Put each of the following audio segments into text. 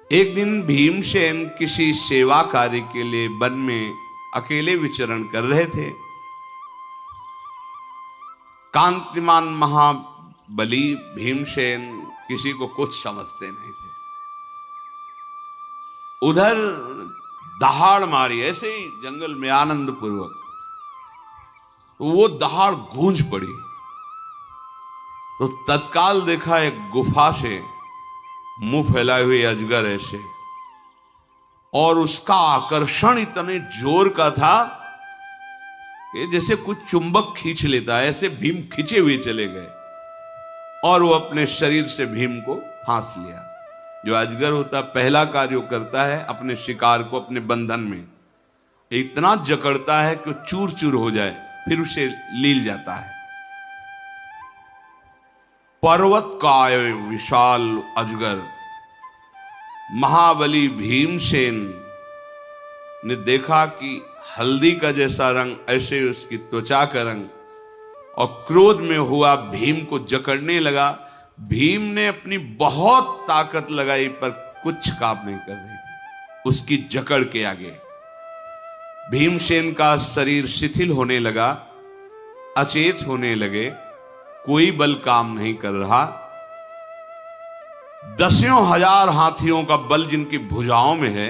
एक दिन भीमसेन किसी सेवा कार्य के लिए वन में अकेले विचरण कर रहे थे। कांतिमान महाबली भीमसेन किसी को कुछ समझते नहीं थे। उधर दहाड़ मारी ऐसे ही जंगल में आनंद पूर्वक, तो वो दहाड़ गूंज पड़ी। तो तत्काल देखा एक गुफा से मुंह फैलाए हुए अजगर ऐसे, और उसका आकर्षण इतने जोर का था कि जैसे कुछ चुंबक खींच लेता है, ऐसे भीम खींचे हुए चले गए और वो अपने शरीर से भीम को फांस लिया। जो अजगर होता पहला कार्य करता है अपने शिकार को अपने बंधन में इतना जकड़ता है कि चूर चूर हो जाए, फिर उसे लील जाता है। पर्वत काय विशाल अजगर महाबली भीमसेन ने देखा कि हल्दी का जैसा रंग, ऐसे उसकी त्वचा का रंग, और क्रोध में हुआ भीम को जकड़ने लगा। भीम ने अपनी बहुत ताकत लगाई पर कुछ काम नहीं कर रही थी उसकी जकड़ के आगे। भीमसेन का शरीर शिथिल होने लगा, अचेत होने लगे, कोई बल काम नहीं कर रहा। दसियों हजार हाथियों का बल जिनकी भुजाओं में है,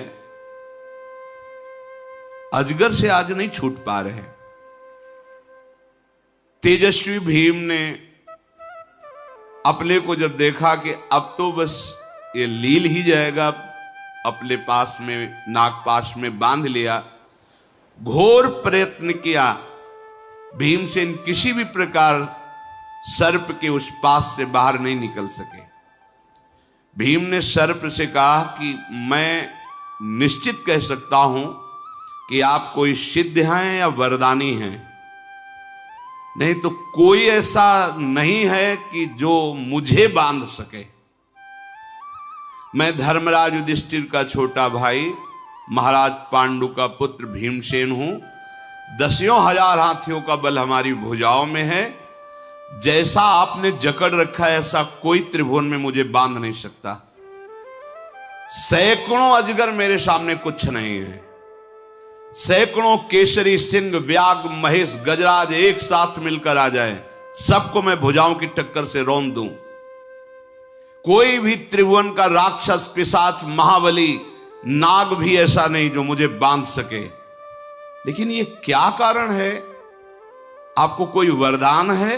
अजगर से आज नहीं छूट पा रहे। तेजस्वी भीम ने अपने को जब देखा कि अब तो बस ये लील ही जाएगा, अपने पास में नागपाश में बांध लिया। घोर प्रयत्न किया, भीमसेन किसी भी प्रकार सर्प के उस पास से बाहर नहीं निकल सके। भीम ने सर्प से कहा कि मैं निश्चित कह सकता हूं कि आप कोई सिद्ध हैं या वरदानी हैं, नहीं तो कोई ऐसा नहीं है कि जो मुझे बांध सके। मैं धर्मराज युधिष्ठिर का छोटा भाई, महाराज पांडु का पुत्र भीमसेन हूं। दसियों हजार हाथियों का बल हमारी भुजाओं में है। जैसा आपने जकड़ रखा है ऐसा कोई त्रिभुवन में मुझे बांध नहीं सकता। सैकड़ों अजगर मेरे सामने कुछ नहीं है। सैकड़ों केसरी, सिंह, व्याघ्र, महेश, गजराज एक साथ मिलकर आ जाए, सबको मैं भुजाओं की टक्कर से रौंद दूं। कोई भी त्रिभुवन का राक्षस, पिशाच, महाबली, नाग भी ऐसा नहीं जो मुझे बांध सके। लेकिन ये क्या कारण है? आपको कोई वरदान है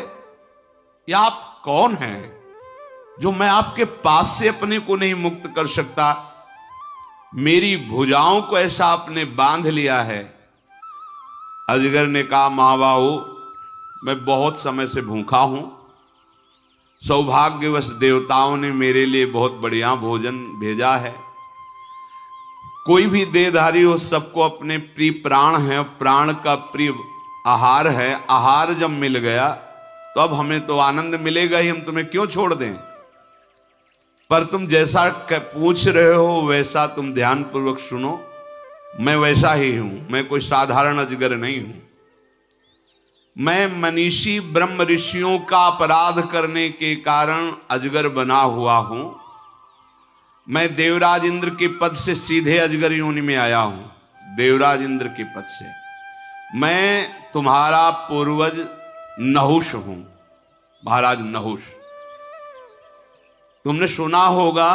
या आप कौन हैं जो मैं आपके पास से अपने को नहीं मुक्त कर सकता? मेरी भुजाओं को ऐसा आपने बांध लिया है। अजगर ने कहा, महाबाहु, मैं बहुत समय से भूखा हूं। सौभाग्यवश देवताओं ने मेरे लिए बहुत बढ़िया भोजन भेजा है। कोई भी देहधारी हो, सबको अपने प्रिय प्राण है, प्राण का प्रिय आहार है। आहार जब मिल गया तो अब हमें तो आनंद मिलेगा ही, हम तुम्हें क्यों छोड़ दें? पर तुम जैसा पूछ रहे हो वैसा तुम ध्यान पूर्वक सुनो। मैं वैसा ही हूं, मैं कोई साधारण अजगर नहीं हूं। मैं मनीषी ब्रह्म ऋषियों का अपराध करने के कारण अजगर बना हुआ हूं। मैं देवराज इंद्र के पद से सीधे अजगर योनि में आया हूं। देवराज इंद्र के पद से मैं तुम्हारा पूर्वज नहुष हूं। महाराज नहुष, तुमने सुना होगा,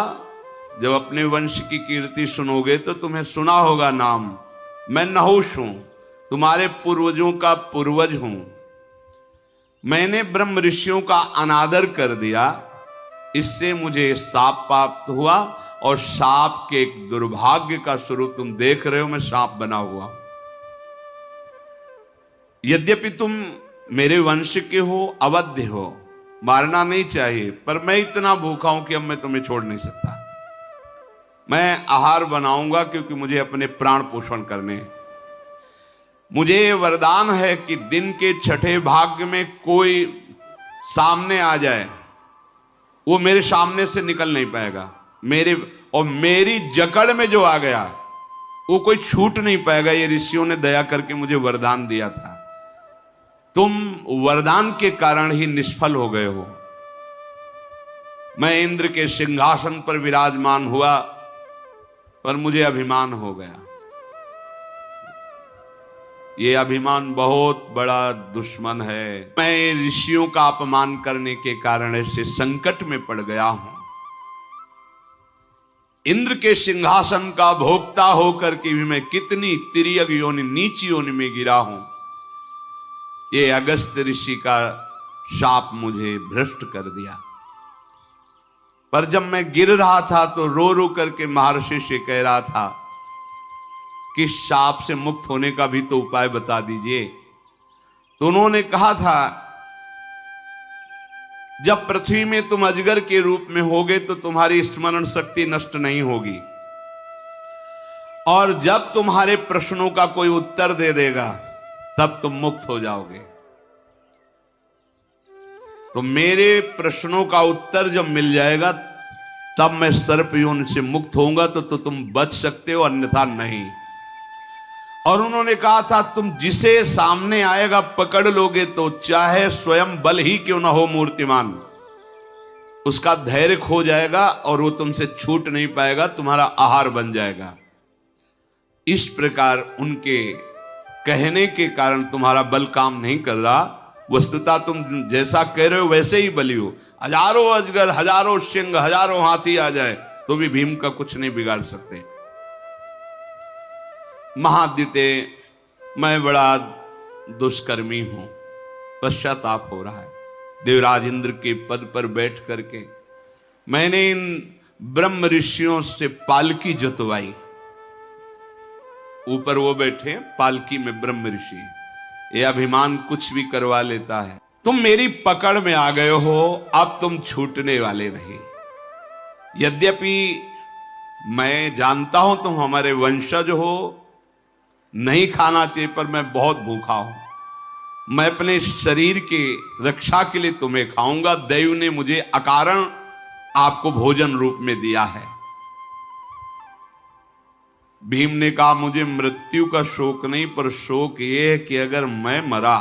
जब अपने वंश की कीर्ति सुनोगे तो तुम्हें सुना होगा नाम। मैं नहुष हूं, तुम्हारे पूर्वजों का पूर्वज हूं। मैंने ब्रह्म ऋषियों का अनादर कर दिया, इससे मुझे शाप प्राप्त हुआ, और शाप के एक दुर्भाग्य का स्वरूप तुम देख रहे हो। मैं सांप बना हुआ। यद्यपि तुम मेरे वंश के हो, अवध्य हो, मारना नहीं चाहिए, पर मैं इतना भूखा हूं कि अब मैं तुम्हें छोड़ नहीं सकता। मैं आहार बनाऊंगा क्योंकि मुझे अपने प्राण पोषण करने हैं। मुझे ये वरदान है कि दिन के छठे भाग में कोई सामने आ जाए, वो मेरे सामने से निकल नहीं पाएगा। मेरी जकड़ में जो आ गया वो कोई छूट नहीं पाएगा। ये ऋषियों ने दया करके मुझे वरदान दिया था। तुम वरदान के कारण ही निष्फल हो गए हो। मैं इंद्र के सिंहासन पर विराजमान हुआ, पर मुझे अभिमान हो गया। ये अभिमान बहुत बड़ा दुश्मन है। मैं ऋषियों का अपमान करने के कारण ऐसे संकट में पड़ गया हूं। इंद्र के सिंहासन का भोक्ता होकर के भी मैं कितनी तिर्यक योनि, नीची योनि में गिरा हूं। ये अगस्त्य ऋषि का शाप मुझे भ्रष्ट कर दिया। पर जब मैं गिर रहा था तो रो रो करके महर्षि से कह रहा था कि शाप से मुक्त होने का भी तो उपाय बता दीजिए। तो उन्होंने कहा था, जब पृथ्वी में तुम अजगर के रूप में होगे तो तुम्हारी स्मरण शक्ति नष्ट नहीं होगी, और जब तुम्हारे प्रश्नों का कोई उत्तर दे देगा तब तुम मुक्त हो जाओगे। तो मेरे प्रश्नों का उत्तर जब मिल जाएगा तब मैं सर्प योनि से मुक्त होऊंगा, तो तुम बच सकते हो, अन्यथा नहीं। और उन्होंने कहा था, तुम जिसे सामने आएगा पकड़ लोगे तो चाहे स्वयं बल ही क्यों ना हो मूर्तिमान, उसका धैर्य खो जाएगा और वो तुमसे छूट नहीं पाएगा, तुम्हारा आहार बन जाएगा। इस प्रकार उनके कहने के कारण तुम्हारा बल काम नहीं कर रहा। वस्तुतः तुम जैसा कह रहे हो वैसे ही बली हो। हजारों अजगर, हजारों सिंह, हजारों हाथी आ जाए तो भी भीम का कुछ नहीं बिगाड़ सकते। महाद्युते, मैं बड़ा दुष्कर्मी हूं, पश्चाताप हो रहा है। देवराज इंद्र के पद पर बैठ करके मैंने इन ब्रह्म ऋषियों से पालकी जुतवाई। ऊपर वो बैठे, पालकी में ब्रह्म ऋषि। ये अभिमान कुछ भी करवा लेता है। तुम मेरी पकड़ में आ गए हो, अब तुम छूटने वाले नहीं। यद्यपि मैं जानता हूं तुम हमारे वंशज हो, नहीं खाना चाहिए, पर मैं बहुत भूखा हूं। मैं अपने शरीर के रक्षा के लिए तुम्हें खाऊंगा। दैव ने मुझे अकारण आपको भोजन रूप में दिया है। भीम ने कहा, मुझे मृत्यु का शोक नहीं, पर शोक यह है कि अगर मैं मरा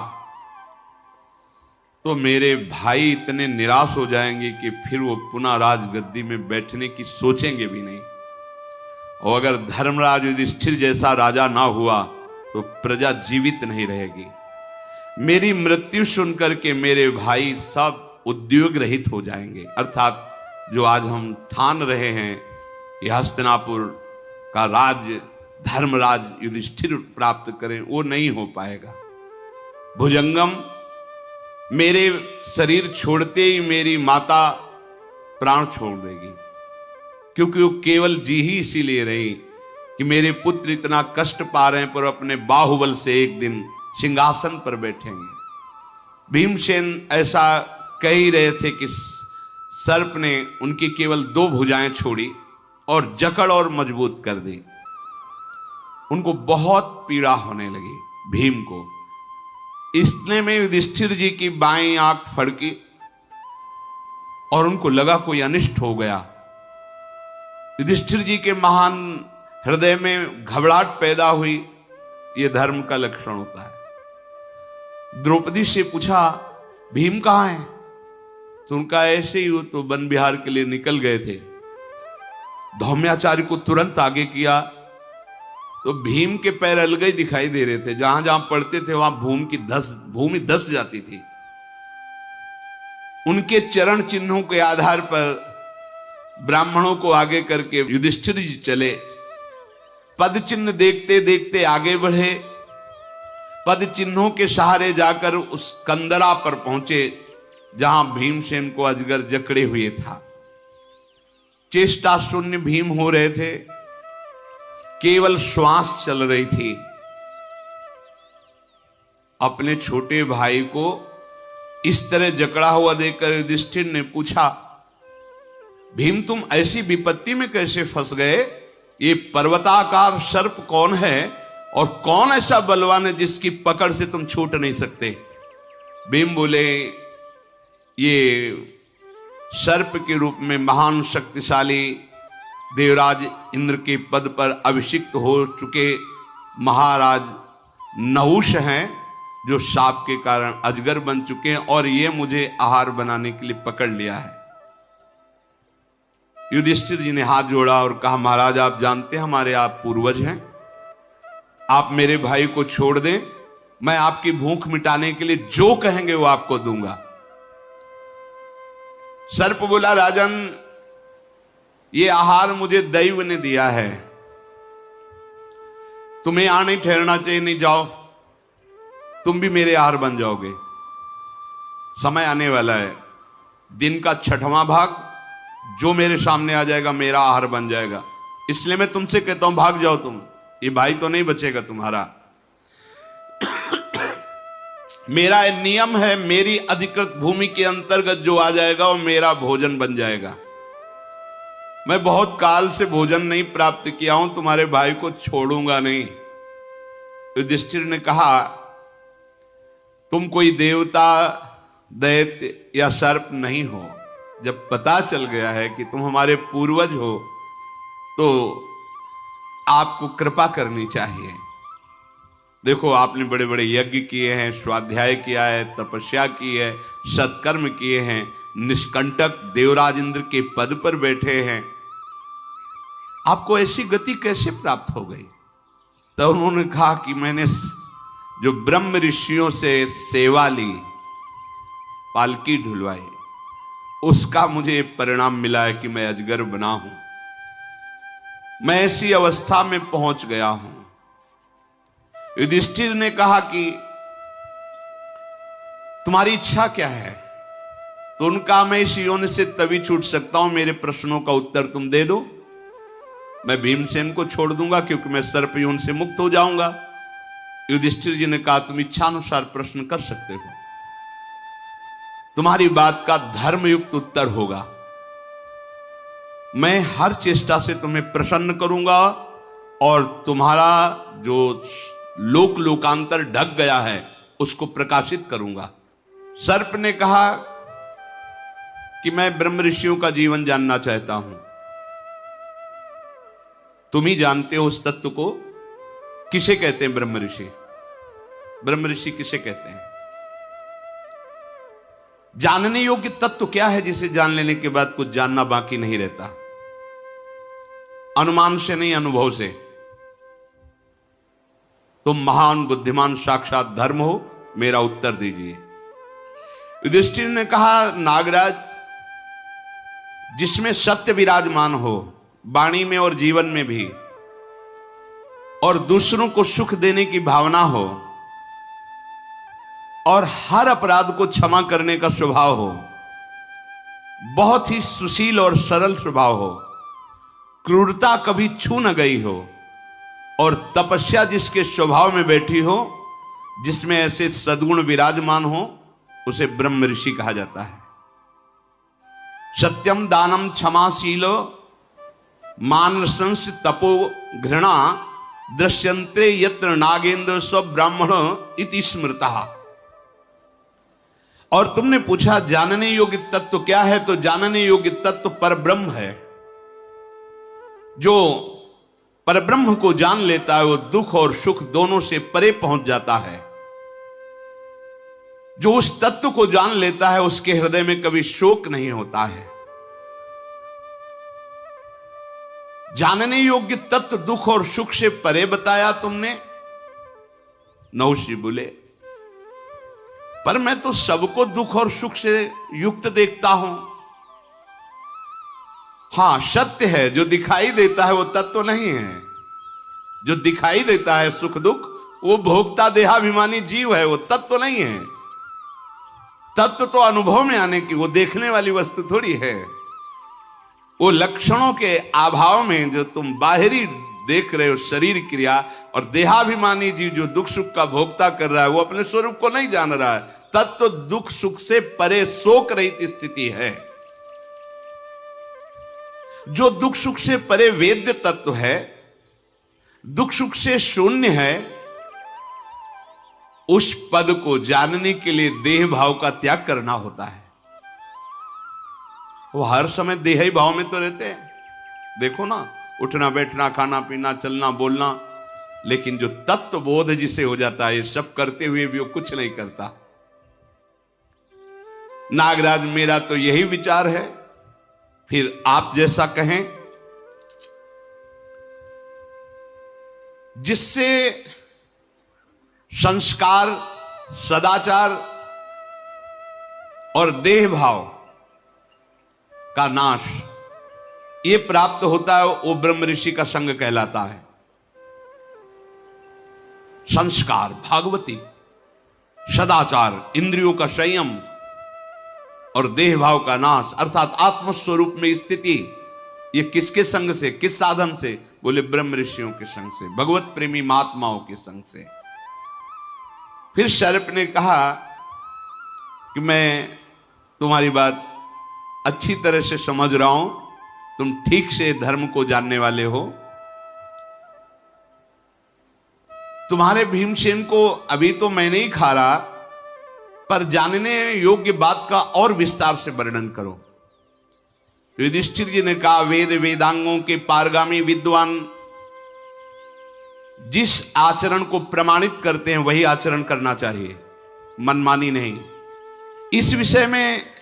तो मेरे भाई इतने निराश हो जाएंगे कि फिर वो पुनः राजगद्दी में बैठने की सोचेंगे भी नहीं। और अगर धर्मराज युधिष्ठिर जैसा राजा ना हुआ तो प्रजा जीवित नहीं रहेगी। मेरी मृत्यु सुनकर के मेरे भाई सब उद्योग रहित हो जाएंगे। अर्थात जो आज हम ठान रहे हैं कि हस्तिनापुर का राज्य धर्मराज युधिष्ठिर प्राप्त करें, वो नहीं हो पाएगा। भुजंगम, मेरे शरीर छोड़ते ही मेरी माता प्राण छोड़ देगी, क्योंकि वो केवल जी ही इसीलिए रही कि मेरे पुत्र इतना कष्ट पा रहे हैं, पर अपने बाहुबल से एक दिन सिंहासन पर बैठेंगे। भीमसेन ऐसा कह ही रहे थे कि सर्प ने उनकी केवल 2 भुजाएं छोड़ी और जकड़ और मजबूत कर दी। उनको बहुत पीड़ा होने लगी भीम को। इतने में युधिष्ठिर जी की बाईं आंख फड़की और उनको लगा कोई अनिष्ट हो गया। युधिष्ठिर जी के महान हृदय में घबराहट पैदा हुई। यह धर्म का लक्षण होता है। द्रौपदी से पूछा, भीम कहाँ है? तो उनका ऐसे ही, वो तो वन विहार के लिए निकल गए थे। धौम्याचार्य को तुरंत आगे किया तो भीम के पैर अलग ही दिखाई दे रहे थे। जहां जहां पड़ते थे वहां भूमि धस जाती थी। उनके चरण चिन्हों के आधार पर ब्राह्मणों को आगे करके युधिष्ठिर जी चले। पद चिन्ह देखते देखते आगे बढ़े। पद चिन्हों के सहारे जाकर उस कंदरा पर पहुंचे जहां भीमसेन को अजगर जकड़े हुए था। चेष्टा शून्य भीम हो रहे थे, केवल श्वास चल रही थी। अपने छोटे भाई को इस तरह जकड़ा हुआ देखकर युधिष्ठिर ने पूछा, भीम तुम ऐसी विपत्ति में कैसे फंस गए? ये पर्वताकार सर्प कौन है और कौन ऐसा बलवान है जिसकी पकड़ से तुम छूट नहीं सकते? भीम बोले, ये सर्प के रूप में महान शक्तिशाली देवराज इंद्र के पद पर अभिषिक्त हो चुके महाराज नहुष हैं, जो शाप के कारण अजगर बन चुके हैं और ये मुझे आहार बनाने के लिए पकड़ लिया है। युधिष्ठिर जी ने हाथ जोड़ा और कहा, महाराज आप जानते हैं हमारे आप पूर्वज हैं, आप मेरे भाई को छोड़ दें, मैं आपकी भूख मिटाने के लिए जो कहेंगे वो आपको दूंगा। सर्प बोला, राजन ये आहार मुझे दैव ने दिया है, तुम्हें यहां नहीं ठहरना चाहिए, नहीं जाओ, तुम भी मेरे आहार बन जाओगे। समय आने वाला है, दिन का 6वां भाग जो मेरे सामने आ जाएगा मेरा आहार बन जाएगा, इसलिए मैं तुमसे कहता हूं भाग जाओ तुम, ये भाई तो नहीं बचेगा तुम्हारा। मेरा नियम है, मेरी अधिकृत भूमि के अंतर्गत जो आ जाएगा वो मेरा भोजन बन जाएगा। मैं बहुत काल से भोजन नहीं प्राप्त किया हूं, तुम्हारे भाई को छोड़ूंगा नहीं। युधिष्ठिर ने कहा, तुम कोई देवता, दैत्य या सर्प नहीं हो। जब पता चल गया है कि तुम हमारे पूर्वज हो तो आपको कृपा करनी चाहिए। देखो आपने बड़े बड़े यज्ञ किए हैं, स्वाध्याय किया है, तपस्या की है, सत्कर्म किए हैं, निष्कंटक देवराज इंद्र के पद पर बैठे हैं, आपको ऐसी गति कैसे प्राप्त हो गई? तो उन्होंने कहा कि मैंने जो ब्रह्म ऋषियों से सेवा ली, पालकी ढुलवाई, उसका मुझे परिणाम मिला है कि मैं अजगर बना हूं, मैं ऐसी अवस्था में पहुंच गया हूं। युधिष्ठिर ने कहा कि तुम्हारी इच्छा क्या है? तो उनका, मैं इस योनि से तभी छूट सकता हूं, मेरे प्रश्नों का उत्तर तुम दे दो, मैं भीमसेन को छोड़ दूंगा क्योंकि मैं सर्प योनि से मुक्त हो जाऊंगा। युधिष्ठिर जी ने कहा, तुम इच्छानुसार प्रश्न कर सकते हो, तुम्हारी बात का धर्मयुक्त उत्तर होगा, मैं हर चेष्टा से तुम्हें प्रसन्न करूंगा और तुम्हारा जो लोक लोकांतर ढक गया है उसको प्रकाशित करूंगा। सर्प ने कहा कि मैं ब्रह्म ऋषियों का जीवन जानना चाहता हूं, तुम ही जानते हो उस तत्व को, किसे कहते हैं ब्रह्म ऋषि? ब्रह्म ऋषि किसे कहते हैं? जानने योग्य तत्व क्या है जिसे जान लेने के बाद कुछ जानना बाकी नहीं रहता? अनुमान से नहीं, अनुभव से। तुम महान बुद्धिमान साक्षात धर्म हो, मेरा उत्तर दीजिए। युधिष्ठिर ने कहा, नागराज जिसमें सत्य विराजमान हो, वाणी में और जीवन में भी, और दूसरों को सुख देने की भावना हो, और हर अपराध को क्षमा करने का स्वभाव हो, बहुत ही सुशील और सरल स्वभाव हो, क्रूरता कभी छू न गई हो, और तपस्या जिसके स्वभाव में बैठी हो, जिसमें ऐसे सद्गुण विराजमान हो, उसे ब्रह्म ऋषि कहा जाता है। सत्यम दानम क्षमाशीलो मानसंस तपो घृणा दृश्यंते यत्र नागेंद्र स्व ब्राह्मण इति स्मृता। और तुमने पूछा जानने योग्य तत्व क्या है, तो जानने योग्य तत्व परब्रह्म है। जो परब्रह्म को जान लेता है वो दुख और सुख दोनों से परे पहुंच जाता है। जो उस तत्व को जान लेता है उसके हृदय में कभी शोक नहीं होता है। जानने योग्य तत्व दुख और सुख से परे बताया तुमने। नहुषी बोले, पर मैं तो सबको दुख और सुख से युक्त देखता हूं। हां, सत्य है, जो दिखाई देता है वो तत्व नहीं है। जो दिखाई देता है सुख दुख, वो भोक्ता देहाभिमानी जीव है, वो तत्व नहीं है। तत्व तो अनुभव में आने की, वो देखने वाली वस्तु थोड़ी है। वो लक्षणों के अभाव में जो तुम बाहरी देख रहे हो शरीर क्रिया, और देहाभिमानी जीव जो दुख सुख का भोक्ता कर रहा है वो अपने स्वरूप को नहीं जान रहा है। तत्व दुख सुख से परे शोक रहित स्थिति है। जो दुख सुख से परे वेद्य तत्व है, दुख सुख से शून्य है, उस पद को जानने के लिए देह भाव का त्याग करना होता है। वो हर समय देह ही भाव में तो रहते हैं। देखो ना, उठना बैठना खाना पीना चलना बोलना, लेकिन जो तत्व बोध जिसे हो जाता है, ये सब करते हुए भी वो कुछ नहीं करता। नागराज, मेरा तो यही विचार है फिर आप जैसा कहें, जिससे संस्कार, सदाचार और देह भाव का नाश ये प्राप्त होता है, वो ब्रह्म ऋषि का संग कहलाता है। संस्कार, भागवती, सदाचार, इंद्रियों का संयम और देह भाव का नाश अर्थात आत्मस्वरूप में स्थिति, ये किसके संग से, किस साधन से? बोले ब्रह्म ऋषियों के संग से, भगवत प्रेमी महात्माओं के संग से। फिर शर्प ने कहा कि मैं तुम्हारी बात अच्छी तरह से समझ रहा हूं, तुम ठीक से धर्म को जानने वाले हो। तुम्हारे भीमसेन को अभी तो मैं नहीं खा रहा, पर जानने योग्य बात का और विस्तार से वर्णन करो। तो युधिष्ठिर जी ने कहा, वेद वेदांगों के पारगामी विद्वान जिस आचरण को प्रमाणित करते हैं वही आचरण करना चाहिए, मनमानी नहीं। इस विषय में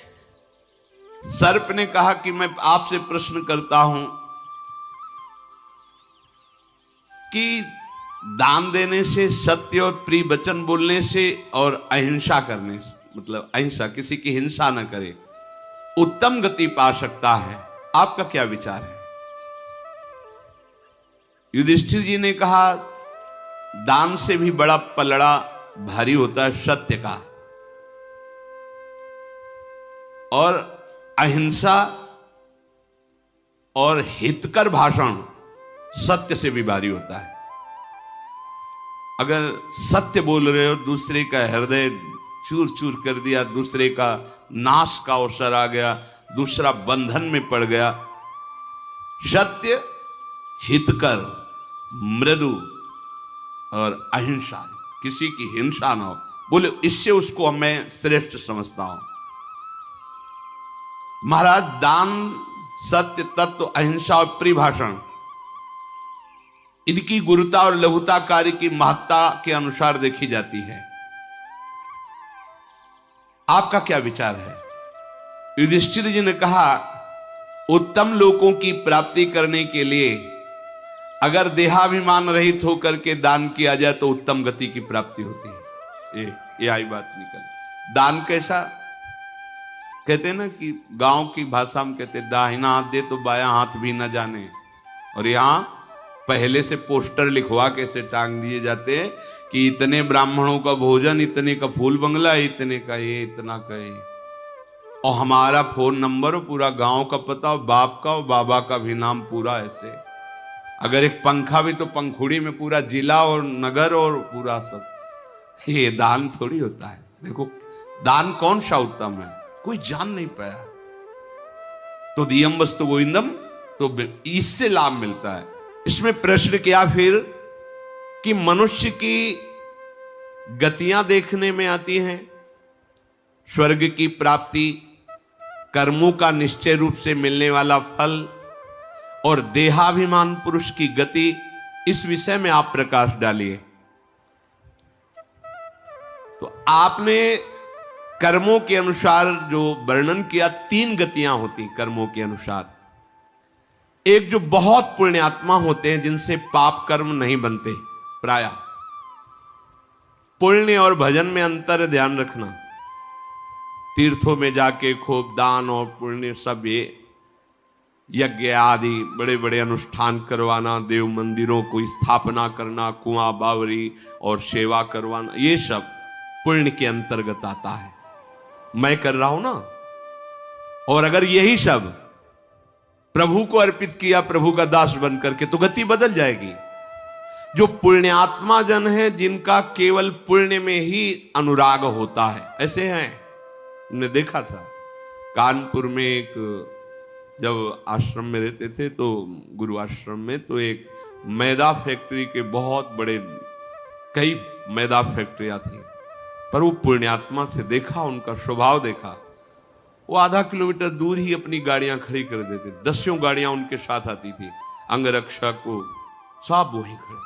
सर्प ने कहा कि मैं आपसे प्रश्न करता हूं कि दान देने से, सत्य और प्रिय वचन बोलने से और अहिंसा करने से, मतलब अहिंसा, किसी की हिंसा न करे, उत्तम गति पा सकता है। आपका क्या विचार है? युधिष्ठिर जी ने कहा, दान से भी बड़ा पलड़ा भारी होता है सत्य का, और अहिंसा और हितकर भाषण सत्य से भी भारी होता है। अगर सत्य बोल रहे हो, दूसरे का हृदय चूर चूर कर दिया, दूसरे का नाश का अवसर आ गया, दूसरा बंधन में पड़ गया। सत्य, हितकर, मृदु और अहिंसा, किसी की हिंसा ना हो, बोले इससे उसको मैं श्रेष्ठ समझता हूं। महाराज, दान, सत्य, तत्व, अहिंसा और प्रिभाषण, इनकी गुरुता और लघुता कार्य की महत्ता के अनुसार देखी जाती है। आपका क्या विचार है? युधिष्ठिर जी ने कहा, उत्तम लोकों की प्राप्ति करने के लिए अगर देहाभिमान रहित होकर के दान किया जाए तो उत्तम गति की प्राप्ति होती है। ये आई बात निकल। दान कैसा? कहते हैं ना कि गांव की भाषा में कहते, दाहिना हाथ दे तो बायां हाथ भी न जाने। और यहां पहले से पोस्टर लिखवा के से टांग दिए जाते हैं कि इतने ब्राह्मणों का भोजन, इतने का फूल बंगला, इतने का ये, इतना का ये, और हमारा फोन नंबर और पूरा गांव का पता और बाप का और बाबा का भी नाम पूरा ऐसे। अगर एक पंखा भी तो पंखुड़ी में पूरा जिला और नगर और पूरा सब। ये दान थोड़ी होता है। देखो दान कौन सा उत्तम है, कोई जान नहीं पाया। तो दियम वस्तु गोविंदम, तो इससे लाभ मिलता है। इसमें प्रश्न क्या फिर कि मनुष्य की गतियां देखने में आती हैं, स्वर्ग की प्राप्ति, कर्मों का निश्चय रूप से मिलने वाला फल और देहाभिमान पुरुष की गति। इस विषय में आप प्रकाश डालिए। तो आपने कर्मों के अनुसार जो वर्णन किया, 3 गतियां होती कर्मों के अनुसार। एक जो बहुत पुण्यात्मा होते हैं जिनसे पाप कर्म नहीं बनते, प्राय पुण्य और भजन में अंतर ध्यान रखना। तीर्थों में जाके खूब दान और पुण्य सब, ये यज्ञ आदि बड़े बड़े अनुष्ठान करवाना, देव मंदिरों को स्थापना करना, कुआं बावरी और सेवा करवाना, ये सब पुण्य के अंतर्गत आता है। मैं कर रहा हूं ना। और अगर यही सब प्रभु को अर्पित किया, प्रभु का दास बन करके, तो गति बदल जाएगी। जो पुण्यात्मा जन है, जिनका केवल पुण्य में ही अनुराग होता है, ऐसे हैं। हमने देखा था कानपुर में, एक जब आश्रम में रहते थे तो गुरु आश्रम में, तो एक मैदा फैक्ट्री के बहुत बड़े, कई मैदा फैक्ट्रियां थी, पर वो पुण्यात्मा थे। देखा उनका स्वभाव देखा, वो आधा किलोमीटर दूर ही अपनी गाड़ियां खड़ी कर देते। 10 गाड़ियां उनके साथ आती थी, अंगरक्षक को सब वहीं खड़े,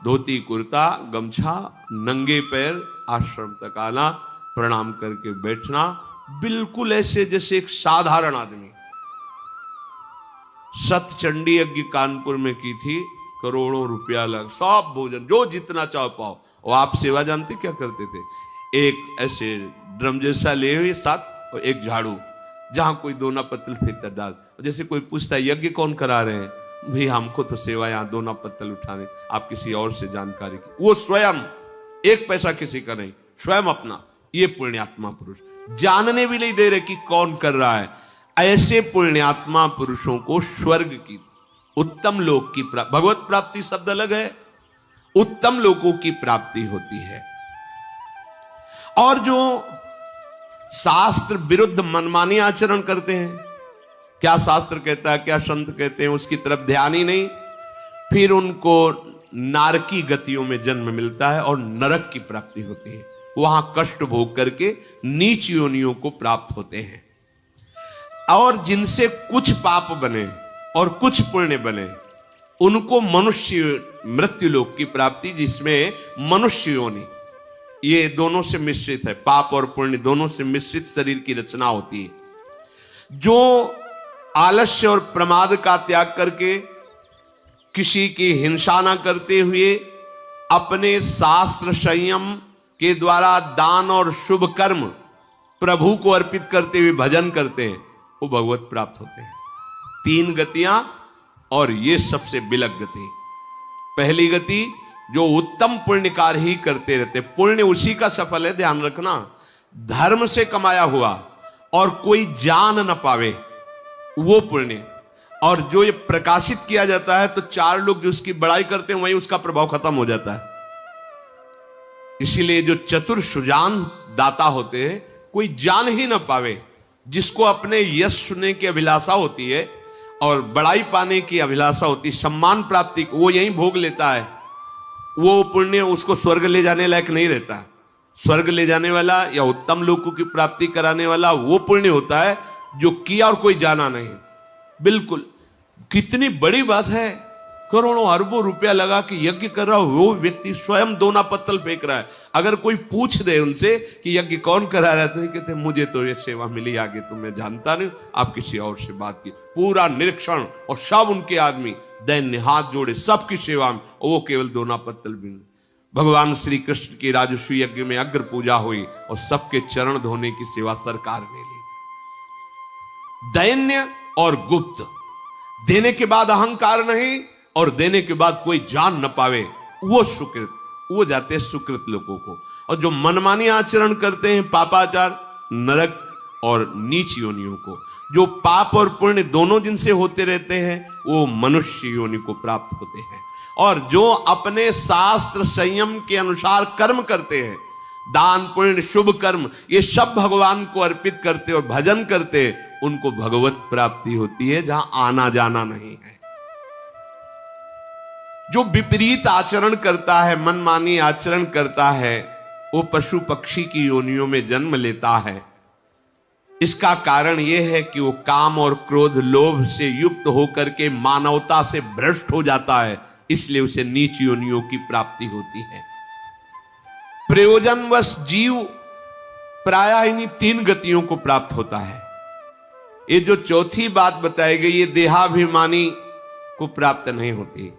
धोती कुर्ता गमछा, नंगे पैर आश्रम तक आना, प्रणाम करके बैठना, बिल्कुल ऐसे जैसे एक साधारण आदमी। सतचंडी यज्ञ कानपुर में की थी, करोड़ों रुपया लग, सब भोजन जो जितना चाहो पाओ। और आप सेवा जानते क्या करते थे? एक ऐसे ड्रम जैसा ले हुए साथ और एक झाड़ू, जहां कोई दोना पत्तल फेंकता डाल। जैसे कोई पूछता है यज्ञ कौन करा रहे हैं, भाई हमको तो सेवा यहाँ दोना पत्तल उठाने, आप किसी और से जानकारी की। वो स्वयं एक पैसा किसी का नहीं, स्वयं अपना। ये पुण्यात्मा पुरुष जानने भी नहीं दे रहे कि कौन कर रहा है। ऐसे पुण्यात्मा पुरुषों को स्वर्ग की, उत्तम लोक की भगवत प्राप्ति शब्द अलग है, उत्तम लोकों की प्राप्ति होती है। और जो शास्त्र विरुद्ध मनमानी आचरण करते हैं, क्या शास्त्र कहता है क्या संत कहते हैं उसकी तरफ ध्यान ही नहीं, फिर उनको नारकी गतियों में जन्म मिलता है और नरक की प्राप्ति होती है। वहां कष्ट भोग करके नीच योनियों को प्राप्त होते हैं। और जिनसे कुछ पाप बने और कुछ पुण्य बने, उनको मनुष्य मृत्युलोक की प्राप्ति, जिसमें मनुष्य योनि ये दोनों से मिश्रित है, पाप और पुण्य दोनों से मिश्रित शरीर की रचना होती है। जो आलस्य और प्रमाद का त्याग करके, किसी की हिंसा न करते हुए, अपने शास्त्र संयम के द्वारा दान और शुभ कर्म प्रभु को अर्पित करते हुए भजन करते हैं, वो भगवत प्राप्त होते हैं। 3 गतियां, और ये सबसे बिलक गति। पहली गति जो उत्तम पुण्य कार्य ही करते रहते, पुण्य उसी का सफल है, ध्यान रखना, धर्म से कमाया हुआ और कोई जान न पावे वो पुण्य। और जो ये प्रकाशित किया जाता है तो 4 लोग जो उसकी बड़ाई करते हैं वहीं उसका प्रभाव खत्म हो जाता है। इसीलिए जो चतुर सुजान दाता होते हैं, कोई जान ही न पावे, जिसको अपने यश सुनने की अभिलाषा होती है और बड़ाई पाने की अभिलाषा होती, सम्मान प्राप्ति, वो यहीं भोग लेता है। वो पुण्य उसको स्वर्ग ले जाने लायक नहीं रहता। स्वर्ग ले जाने वाला या उत्तम लोकों की प्राप्ति कराने वाला वो पुण्य होता है जो किया और कोई जाना नहीं। बिल्कुल, कितनी बड़ी बात है, करोड़ों अरबों रुपया लगा के यज्ञ कर रहा हो, वो व्यक्ति स्वयं दोना पत्तल फेंक रहा है। अगर कोई पूछ दे उनसे कि यज्ञ कौन करा रहा है, तो ये कहते हैं मुझे तो ये सेवा मिली, आगे तो मैं जानता नहीं, आप किसी और से बात की। पूरा निरीक्षण, और सब उनके आदमी दैन्य हाथ जोड़े सबकी सेवा में, और वो केवल दोना पत्तल भी। भगवान श्री कृष्ण की राजस्व यज्ञ में अग्र पूजा हुई और सबके चरण धोने की सेवा सरकार ने ली। दैन्य और गुप्त, देने के बाद अहंकार नहीं और देने के बाद कोई जान न पावे, वो सुकृत, वो जाते हैं सुकृत लोगों को। और जो मनमानी आचरण करते हैं, पापाचार, नरक और नीच योनियों को, जो पाप और पुण्य दोनों जिनसे होते रहते हैं, वो मनुष्य योनि को प्राप्त होते हैं। और जो अपने शास्त्र संयम के अनुसार कर्म करते हैं, दान पुण्य शुभ कर्म, ये सब भगवान को अर्पित करते और भजन करते, उनको भगवत प्राप्ति होती है, जहां आना जाना नहीं है। जो विपरीत आचरण करता है, मनमानी आचरण करता है, वो पशु पक्षी की योनियों में जन्म लेता है। इसका कारण यह है कि वो काम और क्रोध लोभ से युक्त होकर के मानवता से भ्रष्ट हो जाता है, इसलिए उसे नीच योनियों की प्राप्ति होती है। प्रयोजनवश जीव प्रायः इन्हीं 3 गतियों को प्राप्त होता है। ये जो चौथी बात बताई गई, ये देहाभिमानी को प्राप्त नहीं होती।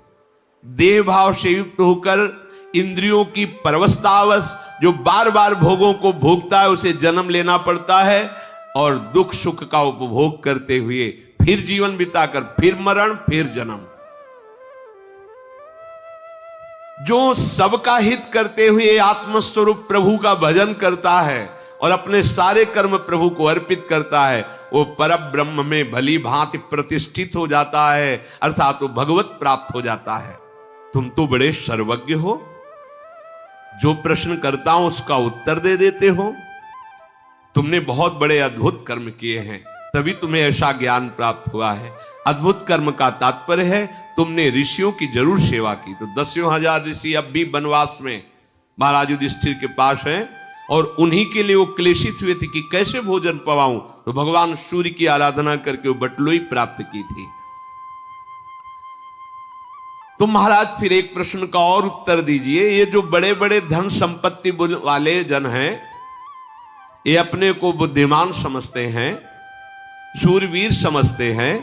देह भाव से युक्त होकर इंद्रियों की परवस्तावश जो बार बार भोगों को भोगता है, उसे जन्म लेना पड़ता है और दुख सुख का उपभोग करते हुए फिर जीवन बिताकर फिर मरण फिर जन्म। जो सबका हित करते हुए आत्मस्वरूप प्रभु का भजन करता है और अपने सारे कर्म प्रभु को अर्पित करता है, वो परब्रह्म में भली भांति प्रतिष्ठित हो जाता है, अर्थात वो भगवत प्राप्त हो जाता है। तुम तो बड़े सर्वज्ञ हो, जो प्रश्न करता हूं उसका उत्तर दे देते हो, तुमने बहुत बड़े अद्भुत कर्म किए हैं, तभी तुम्हें ऐसा ज्ञान प्राप्त हुआ है। अद्भुत कर्म का तात्पर्य है तुमने ऋषियों की जरूर सेवा की। तो 10,000 ऋषि अब भी वनवास में महाराज युधिष्ठिर के पास हैं और उन्हीं के लिए वो क्लेशित हुए थे कि कैसे भोजन पवाऊं। तो भगवान सूर्य की आराधना करके वो बटलोई प्राप्त की थी। तो महाराज फिर एक प्रश्न का और उत्तर दीजिए। ये जो बड़े बड़े धन संपत्ति वाले जन हैं, ये अपने को बुद्धिमान समझते हैं, शूरवीर समझते हैं,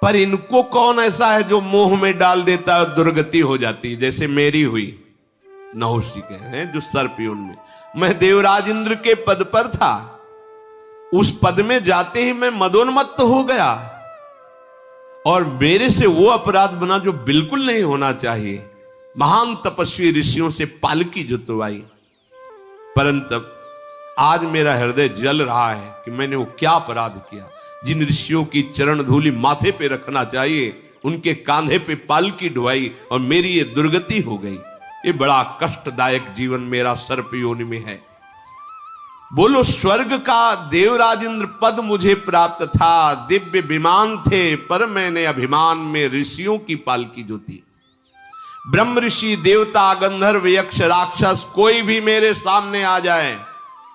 पर इनको कौन ऐसा है जो मोह में डाल देता है, दुर्गति हो जाती है, जैसे मेरी हुई। नहुष जी कह रहे हैं जो सर्प योनि में, मैं देवराज इंद्र के पद पर था, उस पद में जाते ही मैं मदोन्मत्त हो गया और मेरे से वो अपराध बना जो बिल्कुल नहीं होना चाहिए। महान तपस्वी ऋषियों से पालकी जुतवाई, परंतु आज मेरा हृदय जल रहा है कि मैंने वो क्या अपराध किया। जिन ऋषियों की चरण धूलि माथे पे रखना चाहिए, उनके कांधे पे पालकी ढुआई और मेरी ये दुर्गति हो गई। ये बड़ा कष्टदायक जीवन मेरा सर्प योनि में है। बोलो, स्वर्ग का देवराज इंद्र पद मुझे प्राप्त था, दिव्य विमान थे, पर मैंने अभिमान में ऋषियों की पालकी जोती। ब्रह्म ऋषि, देवता, गंधर्व, यक्ष, राक्षस कोई भी मेरे सामने आ जाए,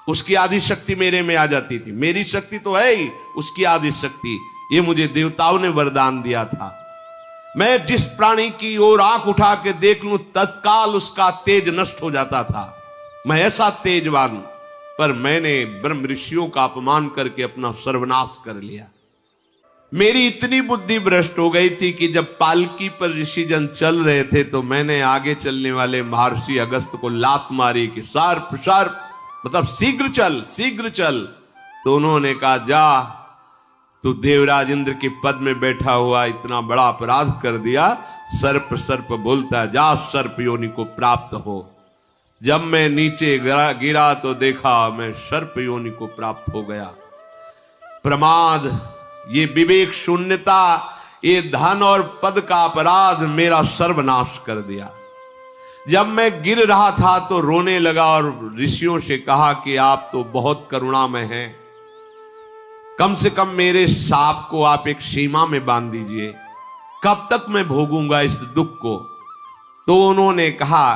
उसकी आदि शक्ति मेरे में आ जाती थी। मेरी शक्ति तो है ही, उसकी आदि शक्ति, ये मुझे देवताओं ने वरदान दिया था। मैं जिस प्राणी की ओर आंख उठा के देख लूं, तत्काल उसका तेज नष्ट हो जाता था। मैं ऐसा तेजवान, पर मैंने ब्रह्म ऋषियों का अपमान करके अपना सर्वनाश कर लिया। मेरी इतनी बुद्धि भ्रष्ट हो गई थी कि जब पालकी पर ऋषि जन चल रहे थे तो मैंने आगे चलने वाले महर्षि अगस्त को लात मारी कि सर्प सर्प, मतलब शीघ्र चल शीघ्र चल। तो उन्होंने कहा, जा, तू देवराज इंद्र के पद में बैठा हुआ इतना बड़ा अपराध कर दिया। सर्प सर्प बोलता है, जा सर्प योनि को प्राप्त हो। जब मैं नीचे गिरा तो देखा मैं सर्प योनि को प्राप्त हो गया। प्रमाद, ये विवेक शून्यता, ये धन और पद का अपराध मेरा सर्वनाश कर दिया। जब मैं गिर रहा था तो रोने लगा और ऋषियों से कहा कि आप तो बहुत करुणामय हैं, कम से कम मेरे साप को आप एक सीमा में बांध दीजिए, कब तक मैं भोगूंगा इस दुख को। तो उन्होंने कहा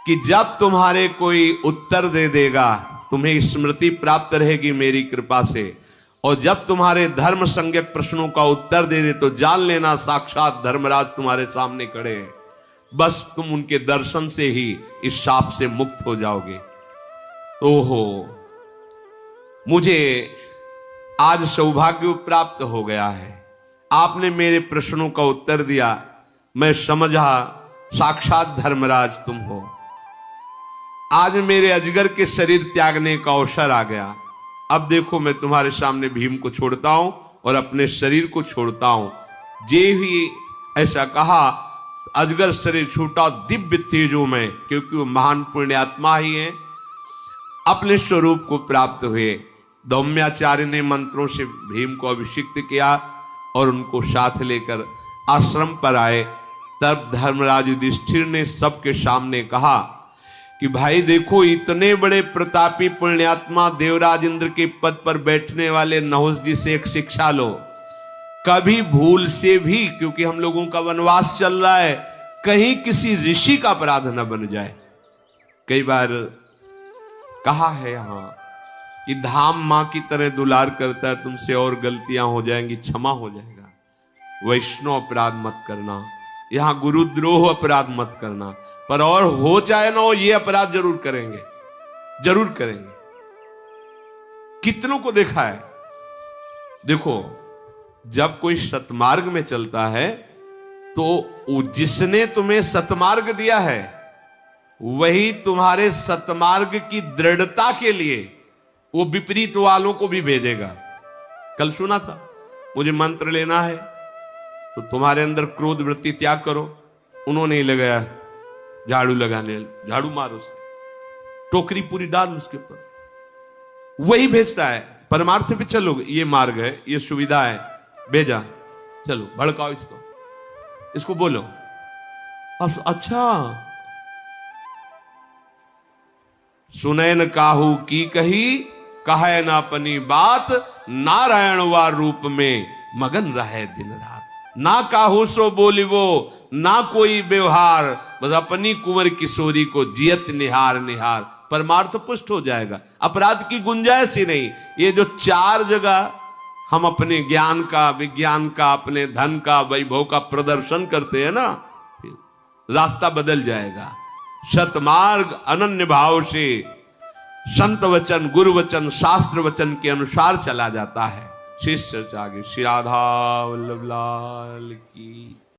कि जब तुम्हारे कोई उत्तर दे देगा, तुम्हें स्मृति प्राप्त रहेगी मेरी कृपा से, और जब तुम्हारे धर्म संज्ञक प्रश्नों का उत्तर दे दे तो जान लेना साक्षात धर्मराज तुम्हारे सामने खड़े हैं। बस तुम उनके दर्शन से ही इस शाप से मुक्त हो जाओगे। ओहो, मुझे आज सौभाग्य प्राप्त हो गया है। आपने मेरे प्रश्नों का उत्तर दिया, मैं समझा साक्षात धर्मराज तुम हो। आज मेरे अजगर के शरीर त्यागने का अवसर आ गया। अब देखो, मैं तुम्हारे सामने भीम को छोड़ता हूं और अपने शरीर को छोड़ता हूं। जे ही ऐसा कहा, अजगर शरीर छूटा दिव्य तेजों में, क्योंकि वो महान पुण्यात्मा ही है, अपने स्वरूप को प्राप्त हुए। दौम्याचार्य ने मंत्रों से भीम को अभिषिक्त किया और उनको साथ लेकर आश्रम पर आए। तब धर्मराज युधिष्ठिर ने सबके सामने कहा कि भाई देखो, इतने बड़े प्रतापी पुण्यात्मा देवराज इंद्र के पद पर बैठने वाले नहुष जी से एक शिक्षा लो। कभी भूल से भी, क्योंकि हम लोगों का वनवास चल रहा है, कहीं किसी ऋषि का अपराध न बन जाए। कई बार कहा है यहां कि धाम मां की तरह दुलार करता है, तुमसे और गलतियां हो जाएंगी, क्षमा हो जाएगा। वैष्णव अपराध मत करना, यहां गुरुद्रोह अपराध मत करना, पर और हो चाहे ना हो, ये अपराध जरूर करेंगे, जरूर करेंगे। कितनों को देखा है। देखो, जब कोई सतमार्ग में चलता है तो जिसने तुम्हें सतमार्ग दिया है वही तुम्हारे सतमार्ग की दृढ़ता के लिए वो विपरीत वालों को भी भेजेगा। कल सुना था, मुझे मंत्र लेना है तो तुम्हारे अंदर क्रोध वृत्ति त्याग करो। उन्होंने ही लगाया झाड़ू लगाने, झाड़ू मारो उसके, टोकरी पूरी डाल उसके ऊपर, वही भेजता है। परमार्थ पे चलो, ये मार्ग है, ये सुविधा है, भेजा, चलो भड़काओ इसको, इसको बोलो। अच्छा, सुने न काहू की कही, कहे न अपनी बात, नारायण वा रूप में मगन रहे दिन रात। ना काहू सो बोलिवो, ना कोई व्यवहार, बस अपनी कुंवर किशोरी को जियत निहार निहार। परमार्थ पुष्ट हो जाएगा, अपराध की गुंजाइश ही नहीं। ये जो चार जगह हम अपने ज्ञान का, विज्ञान का, अपने धन का, वैभव का प्रदर्शन करते हैं ना, रास्ता बदल जाएगा। सतमार्ग अनन्य भाव से संत वचन, गुरु वचन, शास्त्र वचन के अनुसार चला जाता है। शेष चर्चा आगे। श्री राधा वल्लभ लाल की।